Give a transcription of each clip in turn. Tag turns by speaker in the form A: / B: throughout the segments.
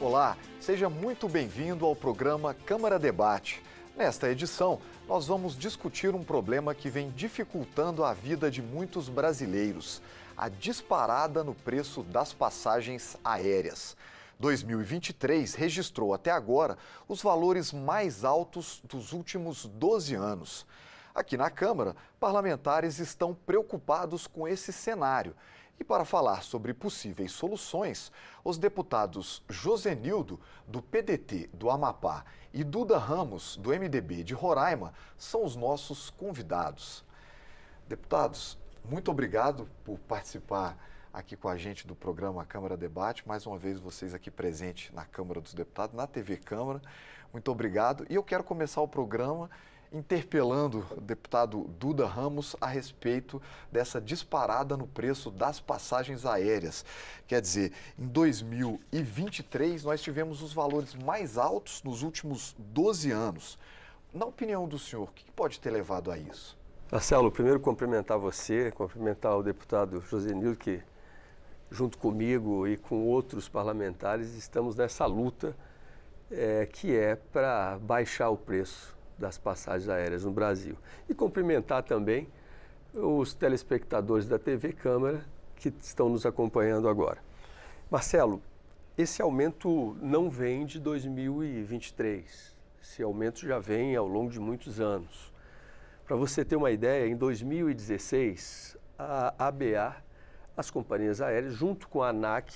A: Olá, seja muito bem-vindo ao programa Câmara Debate. Nesta edição, nós vamos discutir um problema que vem dificultando a vida de muitos brasileiros: a disparada no preço das passagens aéreas. 2023 registrou até agora os valores mais altos dos últimos 12 anos. Aqui na Câmara, parlamentares estão preocupados com esse cenário. E para falar sobre possíveis soluções, os deputados Josenildo, do PDT do Amapá, e Duda Ramos, do MDB de Roraima, são os nossos convidados. Deputados, muito obrigado por participar aqui com a gente do programa Câmara Debate. Mais uma vez vocês aqui presentes na Câmara dos Deputados, na TV Câmara. Muito obrigado. E eu quero começar o programa interpelando o deputado Duda Ramos a respeito dessa disparada no preço das passagens aéreas. Quer dizer, em 2023 nós tivemos os valores mais altos nos últimos 12 anos. Na opinião do senhor, o que pode ter levado a isso?
B: Marcelo, primeiro cumprimentar você, cumprimentar o deputado Josenildo, que junto comigo e com outros parlamentares estamos nessa luta que é para baixar o preço das passagens aéreas no Brasil. E cumprimentar também os telespectadores da TV Câmara que estão nos acompanhando agora. Marcelo, esse aumento não vem de 2023. Esse aumento já vem ao longo de muitos anos. Para você ter uma ideia, em 2016, a ABA, as companhias aéreas, junto com a ANAC,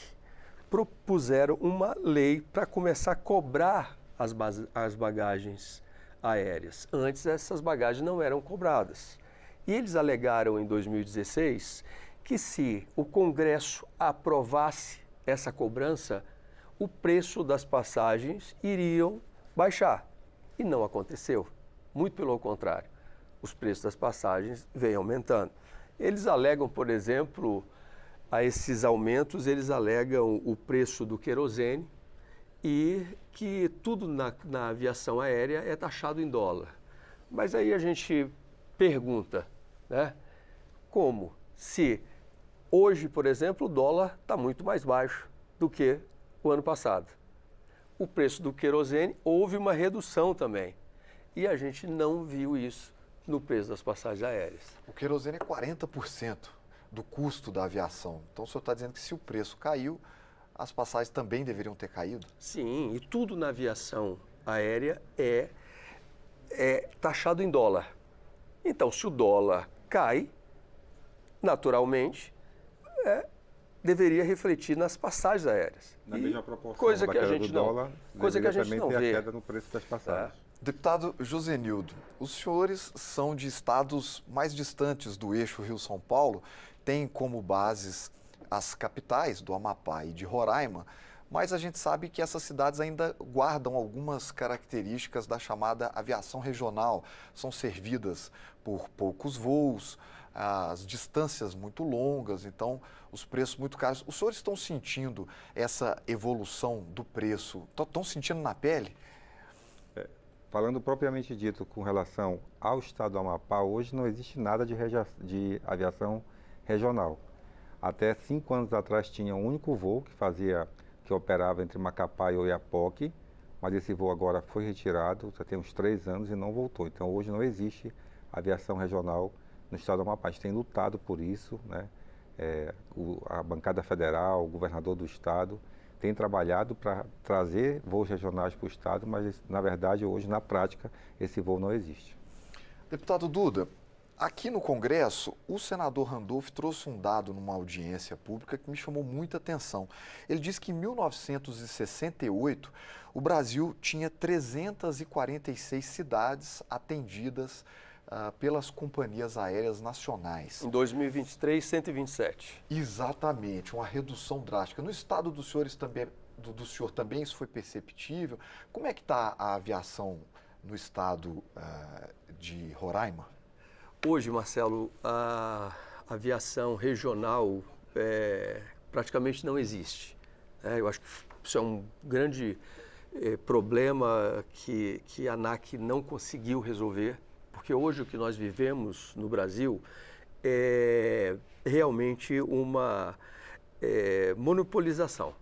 B: propuseram uma lei para começar a cobrar as bagagens aéreas. Antes, essas bagagens não eram cobradas. E eles alegaram em 2016 que se o Congresso aprovasse essa cobrança, o preço das passagens iriam baixar. E não aconteceu. Muito pelo contrário. Os preços das passagens vêm aumentando. Eles alegam, por exemplo, a esses aumentos, eles alegam o preço do querosene, e que tudo na aviação aérea é taxado em dólar. Mas aí a gente pergunta, né? Como? Se hoje, por exemplo, o dólar está muito mais baixo do que o ano passado. O preço do querosene houve uma redução também. E a gente não viu isso no preço das passagens aéreas.
A: O querosene é 40% do custo da aviação. Então o senhor está dizendo que se o preço caiu, as passagens também deveriam ter caído?
B: Sim, e tudo na aviação aérea é taxado em dólar. Então, se o dólar cai, naturalmente, deveria refletir nas passagens aéreas.
C: Na mesma proporção
B: coisa que
C: da
B: a
C: queda
B: gente
C: do
B: não,
C: dólar,
B: coisa que a gente não
C: ter
B: vê.
C: a queda no preço das passagens.
A: Deputado Josenildo, os senhores são de estados mais distantes do eixo Rio-São Paulo, têm como bases as capitais do Amapá e de Roraima, mas a gente sabe que essas cidades ainda guardam algumas características da chamada aviação regional. São servidas por poucos voos, as distâncias muito longas, então os preços muito caros. Os senhores estão sentindo essa evolução do preço? Estão sentindo na pele?
C: Falando propriamente dito com relação ao estado do Amapá, hoje não existe nada de aviação regional. Até 5 anos atrás tinha um único voo que operava entre Macapá e Oiapoque, mas esse voo agora foi retirado, já tem uns 3 anos e não voltou. Então hoje não existe aviação regional no estado do Amapá. A gente tem lutado por isso, né? A bancada federal, o governador do estado, tem trabalhado para trazer voos regionais para o estado, mas na verdade hoje, na prática, esse voo não existe.
A: Deputado Duda, aqui no Congresso, o senador Randolph trouxe um dado numa audiência pública que me chamou muita atenção. Ele disse que em 1968, o Brasil tinha 346 cidades atendidas pelas companhias aéreas nacionais.
B: Em 2023, 127.
A: Exatamente, uma redução drástica. No estado dos senhores também, do senhor também isso foi perceptível? Como é que está a aviação no estado de Roraima?
B: Hoje, Marcelo, a aviação regional praticamente não existe. Eu acho que isso é um grande problema que a ANAC não conseguiu resolver, porque hoje o que nós vivemos no Brasil é realmente uma monopolização.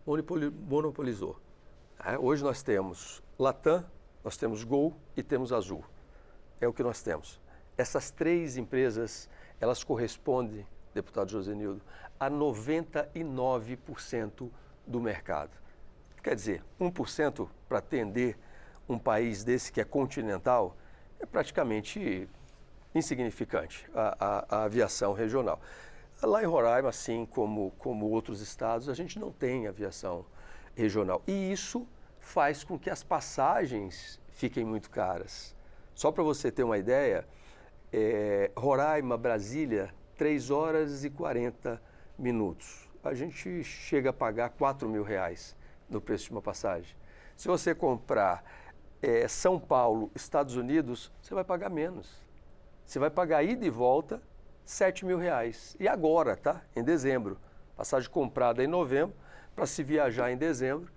B: monopolizou. Hoje nós temos Latam, nós temos Gol e temos Azul. É o que nós temos. Essas três empresas, elas correspondem, deputado Josenildo, a 99% do mercado. Quer dizer, 1% para atender um país desse que é continental é praticamente insignificante a aviação regional. Lá em Roraima, assim como outros estados, a gente não tem aviação regional. E isso faz com que as passagens fiquem muito caras. Só para você ter uma ideia, Roraima, Brasília, 3 horas e 40 minutos. A gente chega a pagar R$4.000 no preço de uma passagem. Se você comprar São Paulo, Estados Unidos, você vai pagar menos. Você vai pagar ida e volta R$7.000. E agora, tá? Em dezembro. Passagem comprada em novembro, para se viajar em dezembro.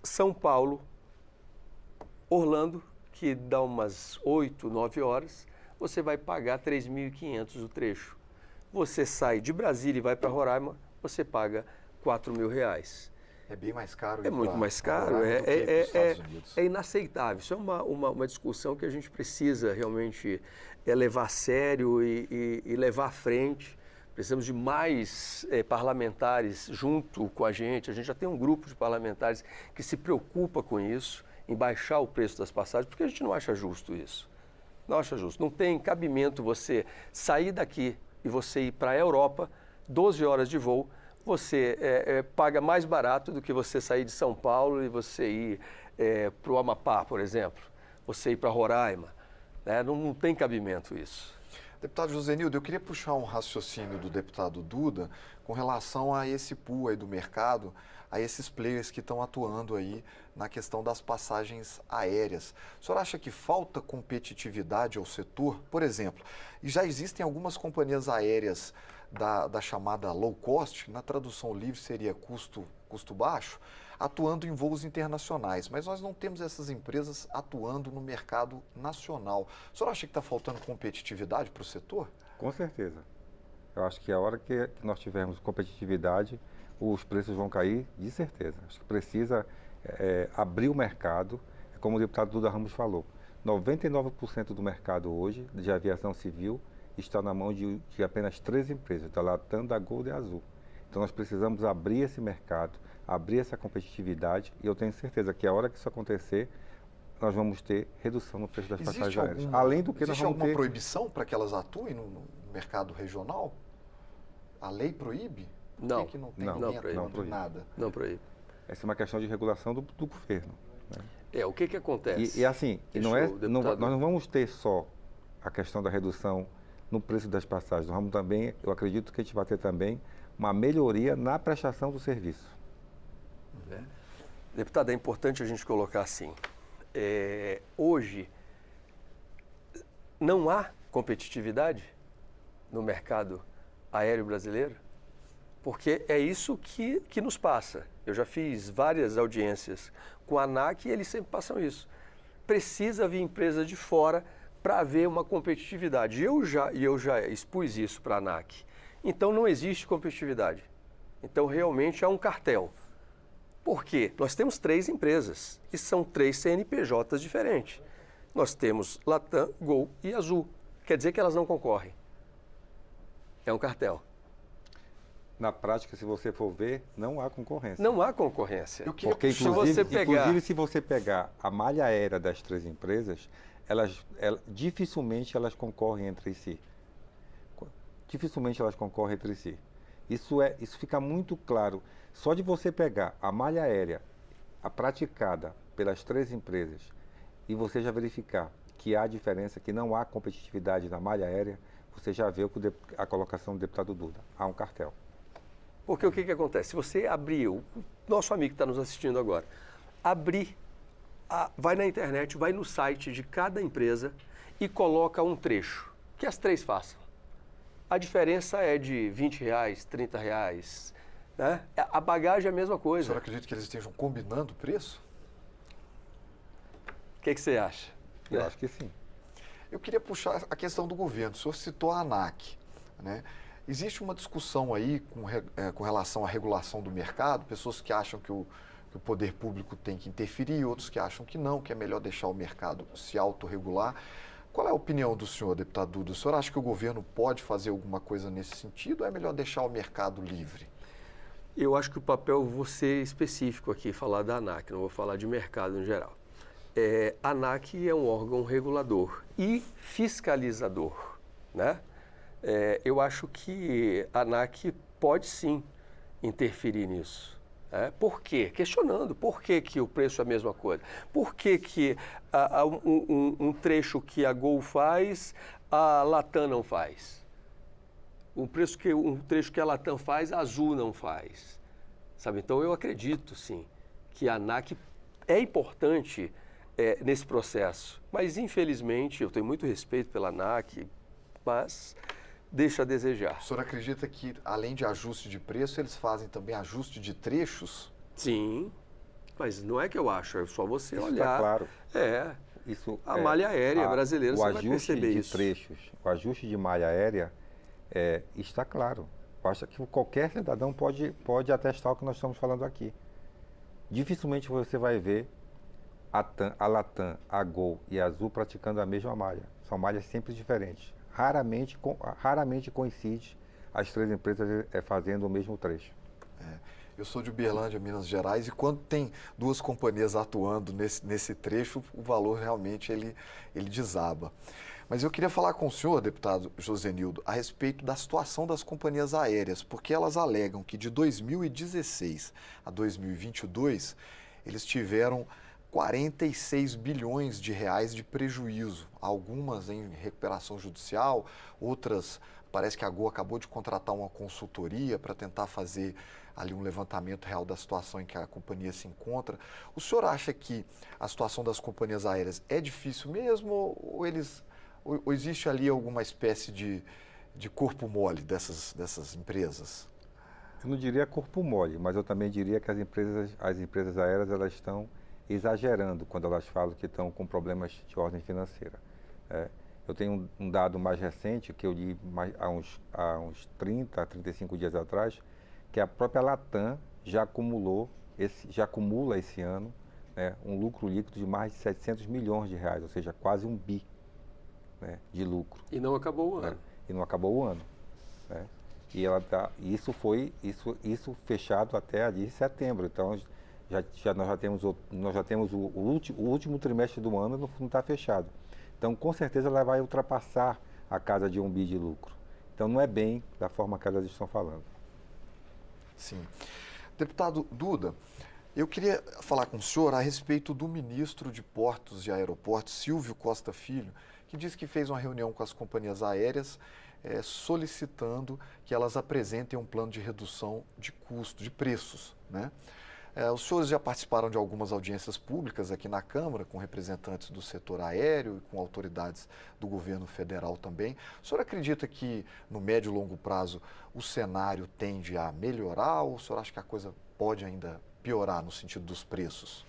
B: São Paulo, Orlando, que dá umas 8, 9 horas, você vai pagar R$3.500 o trecho. Você sai de Brasília e vai para Roraima, você paga R$4.000.
A: É bem mais caro.
B: É muito mais caro, é inaceitável. Isso é uma discussão que a gente precisa realmente levar a sério e levar à frente. Precisamos de mais parlamentares junto com a gente já tem um grupo de parlamentares que se preocupa com isso, em baixar o preço das passagens, porque a gente não acha justo isso. Não acha justo. Não tem cabimento você sair daqui e você ir para a Europa, 12 horas de voo, você paga mais barato do que você sair de São Paulo e você ir para o Amapá, por exemplo, você ir para Roraima. Né? Não tem cabimento isso.
A: Deputado Josenildo, eu queria puxar um raciocínio do deputado Duda com relação a esse pool aí do mercado, a esses players que estão atuando aí na questão das passagens aéreas. O senhor acha que falta competitividade ao setor? Por exemplo, já existem algumas companhias aéreas da chamada low cost, na tradução livre seria custo baixo, atuando em voos internacionais, mas nós não temos essas empresas atuando no mercado nacional. O senhor acha que está faltando competitividade para o setor?
C: Com certeza. Eu acho que a hora que nós tivermos competitividade, os preços vão cair, de certeza. Acho que precisa abrir o mercado, como o deputado Duda Ramos falou. 99% do mercado hoje, de aviação civil, está na mão de apenas 3 empresas, da Latam, da Gol e da Azul. Então nós precisamos abrir esse mercado, abrir essa competitividade, e eu tenho certeza que a hora que isso acontecer, nós vamos ter redução no preço das passagens aéreas. Além do que nós vamos ter...
A: Existe alguma proibição para que elas atuem no mercado regional? A lei proíbe?
B: Não,
A: que não tem
B: não proíbe.
A: Nada?
B: Não proíbe.
C: Essa é uma questão de regulação do governo. Né?
B: O que acontece?
C: E assim, nós não vamos ter só a questão da redução no preço das passagens. Nós vamos também, eu acredito que a gente vai ter também uma melhoria na prestação do serviço.
B: Deputado, é importante a gente colocar assim, hoje não há competitividade no mercado aéreo brasileiro, porque é isso que nos passa. Eu já fiz várias audiências com a ANAC e eles sempre passam isso. Precisa vir empresa de fora para haver uma competitividade. Eu já expus isso para a ANAC. Então não existe competitividade. Então realmente é um cartel. Por quê? Nós temos 3 empresas e são 3 CNPJs diferentes. Nós temos Latam, Gol e Azul. Quer dizer que elas não concorrem. É um cartel.
C: Na prática, se você for ver, não há concorrência.
B: Não há concorrência.
C: Porque, inclusive, se você pegar a malha aérea das 3 empresas, dificilmente elas concorrem entre si. Dificilmente elas concorrem entre si. Isso fica muito claro. Só de você pegar a malha aérea, a praticada pelas 3 empresas, e você já verificar que há diferença, que não há competitividade na malha aérea, você já vê a colocação do deputado Duda. Há um cartel.
B: Porque o que acontece? Se você abrir, o nosso amigo que está nos assistindo agora, vai na internet, vai no site de cada empresa e coloca um trecho, que as 3 façam. A diferença é de R$20, R$30, né? A bagagem é a mesma coisa.
A: O senhor acredita que eles estejam combinando o preço?
B: O que você acha?
C: Eu acho que sim.
A: Eu queria puxar a questão do governo. O senhor citou a ANAC, né? Existe uma discussão aí com relação à regulação do mercado, pessoas que acham que o poder público tem que interferir, outros que acham que não, que é melhor deixar o mercado se autorregular. Qual é a opinião do senhor, deputado Duda? O senhor acha que o governo pode fazer alguma coisa nesse sentido ou é melhor deixar o mercado livre?
B: Eu acho que o papel, vou ser específico aqui, falar da ANAC, não vou falar de mercado em geral. A ANAC é um órgão regulador e fiscalizador, né? Eu acho que a ANAC pode sim interferir nisso. Por quê? Questionando por que o preço é a mesma coisa. Por que um trecho que a Gol faz, a Latam não faz? Um trecho que a Latam faz, a Azul não faz. Sabe? Então eu acredito sim que a ANAC é importante nesse processo. Mas infelizmente, eu tenho muito respeito pela ANAC, mas deixa a desejar.
A: O senhor acredita que, além de ajuste de preço, eles fazem também ajuste de trechos?
B: Sim, mas não é que eu acho, é só você
C: Isso
B: olhar.
C: tá claro.
B: A malha aérea brasileira, você vai perceber
C: de
B: isso.
C: Trechos, o ajuste de malha aérea está claro. Eu acho que qualquer cidadão pode atestar o que nós estamos falando aqui. Dificilmente você vai ver a Latam, a Gol e a Azul praticando a mesma malha. São malhas sempre diferentes. Raramente coincide as três empresas fazendo o mesmo trecho.
A: Eu sou de Uberlândia, Minas Gerais, e quando tem duas companhias atuando nesse trecho, o valor realmente ele desaba. Mas eu queria falar com o senhor, deputado Josenildo, a respeito da situação das companhias aéreas, porque elas alegam que de 2016 a 2022, eles tiveram 46 bilhões de reais de prejuízo, algumas em recuperação judicial, outras, parece que a Gol acabou de contratar uma consultoria para tentar fazer ali um levantamento real da situação em que a companhia se encontra. O senhor acha que a situação das companhias aéreas é difícil mesmo ou existe ali alguma espécie de corpo mole dessas empresas?
C: Eu não diria corpo mole, mas eu também diria que as empresas aéreas elas estão exagerando quando elas falam que estão com problemas de ordem financeira. Eu tenho um dado mais recente que eu li há uns 30, 35 dias atrás, que a própria Latam já acumula esse ano um lucro líquido de mais de 700 milhões de reais, ou seja, quase 1 bi de lucro.
B: E não acabou o ano.
C: E não acabou o ano. E isso fechado até ali setembro. Então nós já temos o último trimestre do ano não está fechado. Então com certeza ela vai ultrapassar a casa de 1 bi de lucro. Então não é bem da forma que elas estão falando.
A: Sim. Deputado Duda, eu queria falar com o senhor a respeito do ministro de Portos e Aeroportos, Silvio Costa Filho, que disse que fez uma reunião com as companhias aéreas solicitando que elas apresentem um plano de redução de custo, de preços, né? Os senhores já participaram de algumas audiências públicas aqui na Câmara, com representantes do setor aéreo e com autoridades do governo federal também. O senhor acredita que, no médio e longo prazo, o cenário tende a melhorar ou o senhor acha que a coisa pode ainda piorar no sentido dos preços?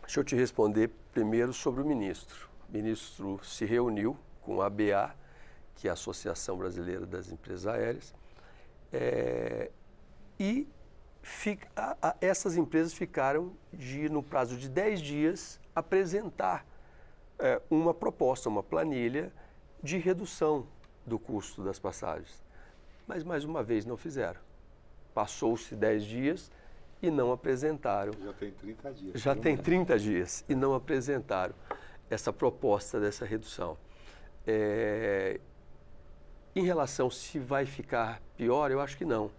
B: Deixa eu te responder primeiro sobre o ministro. O ministro se reuniu com a ABA, que é a Associação Brasileira das Empresas Aéreas, e essas empresas ficaram no prazo de 10 dias, apresentar uma proposta, uma planilha de redução do custo das passagens. Mas, mais uma vez, não fizeram. Passou-se 10 dias e não apresentaram.
C: Já tem 30 dias.
B: Já tem 30 dias e não apresentaram essa proposta dessa redução. Em relação se vai ficar pior, eu acho que não.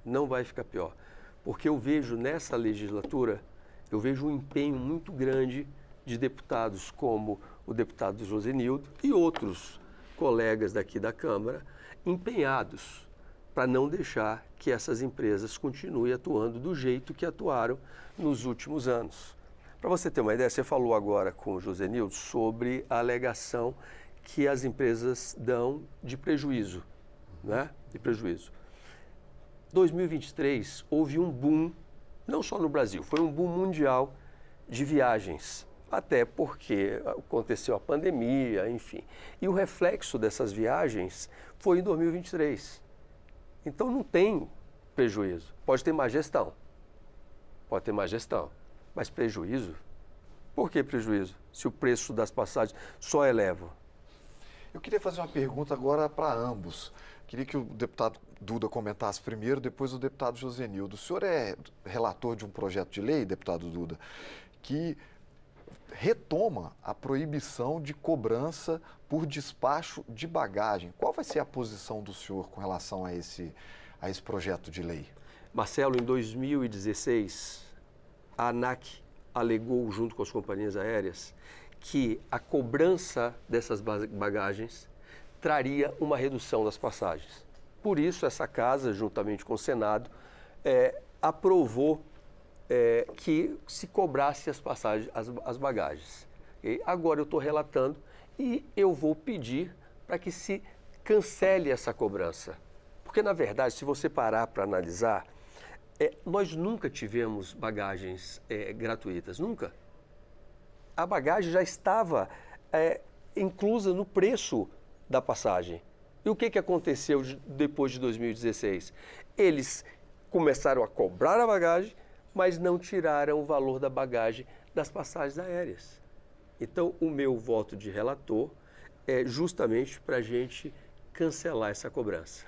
B: Não vai ficar pior. Porque eu vejo nessa legislatura, eu vejo um empenho muito grande de deputados como o deputado Josenildo e outros colegas daqui da Câmara, empenhados para não deixar que essas empresas continuem atuando do jeito que atuaram nos últimos anos. Para você ter uma ideia, você falou agora com o Josenildo sobre a alegação que as empresas dão de prejuízo, né? De prejuízo. 2023 houve um boom, não só no Brasil, foi um boom mundial de viagens, até porque aconteceu a pandemia, enfim. E o reflexo dessas viagens foi em 2023. Então não tem prejuízo. Pode ter má gestão. Pode ter má gestão. Mas prejuízo? Por que prejuízo? Se o preço das passagens só eleva.
A: Eu queria fazer uma pergunta agora para ambos. Queria que o deputado Duda comentasse primeiro, depois o deputado Josenildo. O senhor é relator de um projeto de lei, deputado Duda, que retoma a proibição de cobrança por despacho de bagagem. Qual vai ser a posição do senhor com relação a esse projeto de lei?
B: Marcelo, em 2016, a ANAC alegou, junto com as companhias aéreas, que a cobrança dessas bagagens traria uma redução das passagens. Por isso, essa casa, juntamente com o Senado, aprovou que se cobrasse as passagens, as bagagens. E agora eu estou relatando e eu vou pedir para que se cancele essa cobrança. Porque, na verdade, se você parar para analisar, nós nunca tivemos bagagens gratuitas, nunca. A bagagem já estava inclusa no preço da passagem. E o que aconteceu depois de 2016? Eles começaram a cobrar a bagagem, mas não tiraram o valor da bagagem das passagens aéreas. Então, o meu voto de relator é justamente para a gente cancelar essa cobrança.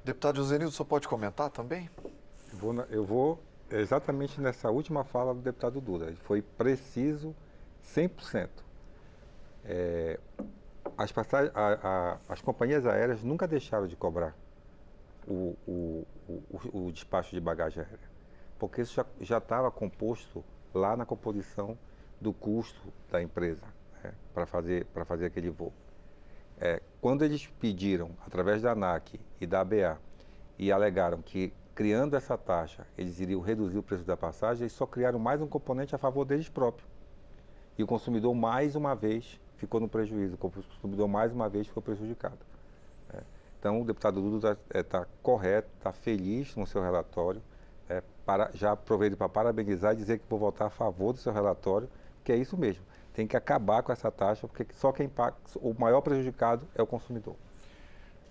A: Deputado Josenildo, só pode comentar também?
C: Eu vou exatamente nessa última fala do deputado Duda. Ele foi preciso 100%. As companhias aéreas nunca deixaram de cobrar o despacho de bagagem aérea, porque isso já estava composto lá na composição do custo da empresa, né, para fazer aquele voo. Quando eles pediram, através da ANAC e da ABA, e alegaram que, criando essa taxa, eles iriam reduzir o preço da passagem, eles só criaram mais um componente a favor deles próprios. E o consumidor, mais uma vez, ficou no prejuízo, o consumidor, mais uma vez, ficou prejudicado. Então, o deputado Duda está correto, está feliz no seu relatório. Já aproveito para parabenizar e dizer que vou votar a favor do seu relatório, que é isso mesmo. Tem que acabar com essa taxa, porque só quem paga, o maior prejudicado é o consumidor.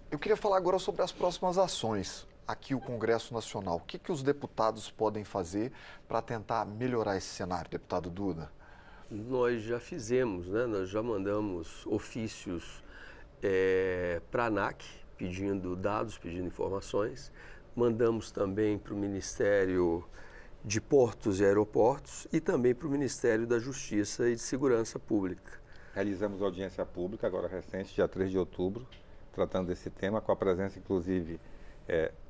A: Eu queria falar agora sobre as próximas ações. Aqui o Congresso Nacional. O que os deputados podem fazer para tentar melhorar esse cenário, deputado Duda?
B: Nós já fizemos, né? Nós já mandamos ofícios para a ANAC, pedindo dados, pedindo informações. Mandamos também para o Ministério de Portos e Aeroportos e também para o Ministério da Justiça e de Segurança Pública.
C: Realizamos audiência pública, agora recente, dia 3 de outubro, tratando desse tema, com a presença, inclusive,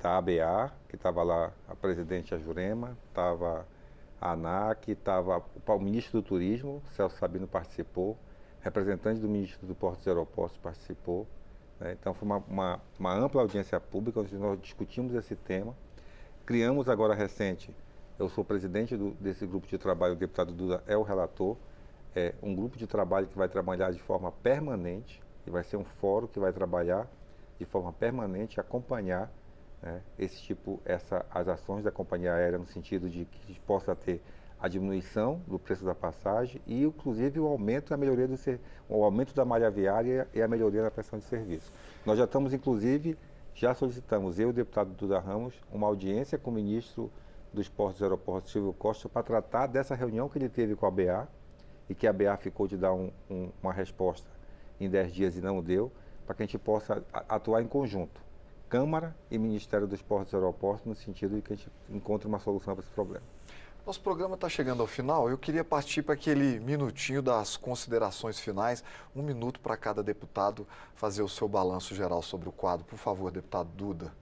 C: da ABA, que estava lá a presidente a Jurema, estava a ANAC, estava o ministro do Turismo, Celso Sabino, participou, representante do ministro do Portos e Aeroportos participou. Então, foi uma ampla audiência pública, onde nós discutimos esse tema. Criamos agora recente, eu sou presidente desse grupo de trabalho, o deputado Duda é o relator, um grupo de trabalho que vai trabalhar de forma permanente, e vai ser um fórum que vai trabalhar de forma permanente, acompanhar, né, as ações da companhia aérea, no sentido de que a gente possa ter a diminuição do preço da passagem e, inclusive, o aumento da malha viária e a melhoria da prestação de serviço. Nós já estamos, inclusive, já solicitamos, eu e o deputado Duda Ramos, uma audiência com o ministro dos Portos e Aeroportos, Silvio Costa, para tratar dessa reunião que ele teve com a ABA e que a ABA ficou de dar uma resposta em 10 dias e não deu, para que a gente possa atuar em conjunto, Câmara e Ministério dos Portos e Aeroportos, no sentido de que a gente encontre uma solução para esse problema.
A: Nosso programa está chegando ao final. Eu queria partir para aquele minutinho das considerações finais, 1 minuto para cada deputado fazer o seu balanço geral sobre o quadro. Por favor, deputado Duda.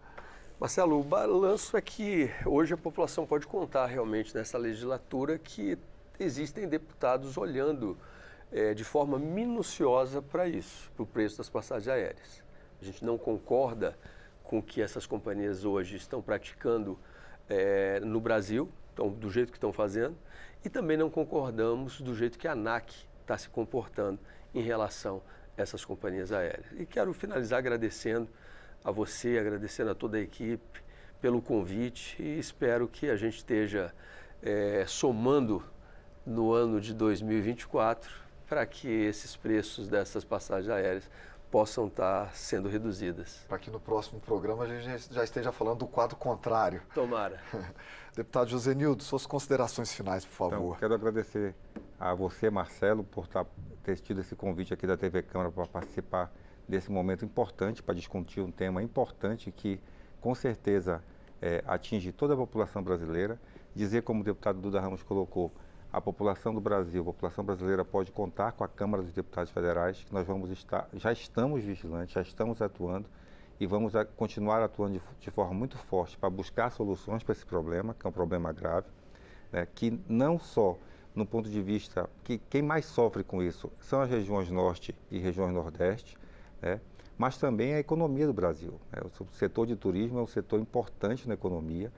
B: Marcelo, o balanço é que hoje a população pode contar realmente nessa legislatura que existem deputados olhando de forma minuciosa para isso, para o preço das passagens aéreas. A gente não concorda com o que essas companhias hoje estão praticando no Brasil, então, do jeito que estão fazendo, e também não concordamos do jeito que a ANAC está se comportando em relação a essas companhias aéreas. E quero finalizar agradecendo a você, agradecendo a toda a equipe pelo convite e espero que a gente esteja somando no ano de 2024 para que esses preços dessas passagens aéreas possam estar sendo reduzidas.
A: Para que no próximo programa a gente já esteja falando do quadro contrário.
B: Tomara.
A: Deputado Josenildo, suas considerações finais, por favor.
C: Então, quero agradecer a você, Marcelo, por ter tido esse convite aqui da TV Câmara para participar desse momento importante, para discutir um tema importante que, com certeza, atinge toda a população brasileira. Dizer, como o deputado Duda Ramos colocou, a população do Brasil, a população brasileira pode contar com a Câmara dos Deputados Federais, que nós já estamos vigilantes, já estamos atuando e vamos continuar atuando de forma muito forte para buscar soluções para esse problema, que é um problema grave, né, que não só no ponto de vista que quem mais sofre com isso são as regiões norte e regiões nordeste, né, mas também a economia do Brasil. Né. O setor de turismo é um setor importante na economia,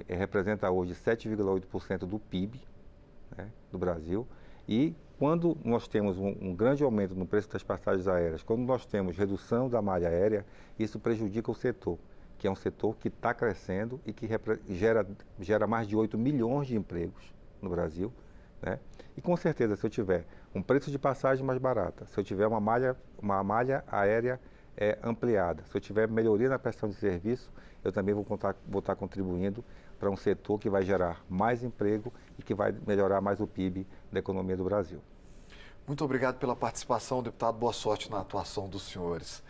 C: representa hoje 7,8% do PIB, né, do Brasil, e quando nós temos um grande aumento no preço das passagens aéreas, quando nós temos redução da malha aérea, isso prejudica o setor, que é um setor que está crescendo e que gera mais de 8 milhões de empregos no Brasil, né? E com certeza, se eu tiver um preço de passagem mais barata, se eu tiver uma malha aérea ampliada, se eu tiver melhoria na prestação de serviço, eu também vou estar contribuindo para um setor que vai gerar mais emprego e que vai melhorar mais o PIB da economia do Brasil.
A: Muito obrigado pela participação, deputado. Boa sorte na atuação dos senhores.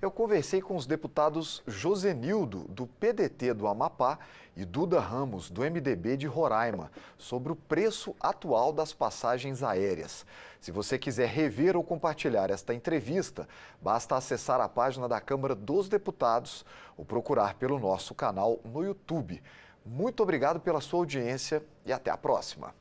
A: Eu conversei com os deputados Josenildo, do PDT do Amapá, e Duda Ramos, do MDB de Roraima, sobre o preço atual das passagens aéreas. Se você quiser rever ou compartilhar esta entrevista, basta acessar a página da Câmara dos Deputados ou procurar pelo nosso canal no YouTube. Muito obrigado pela sua audiência e até a próxima.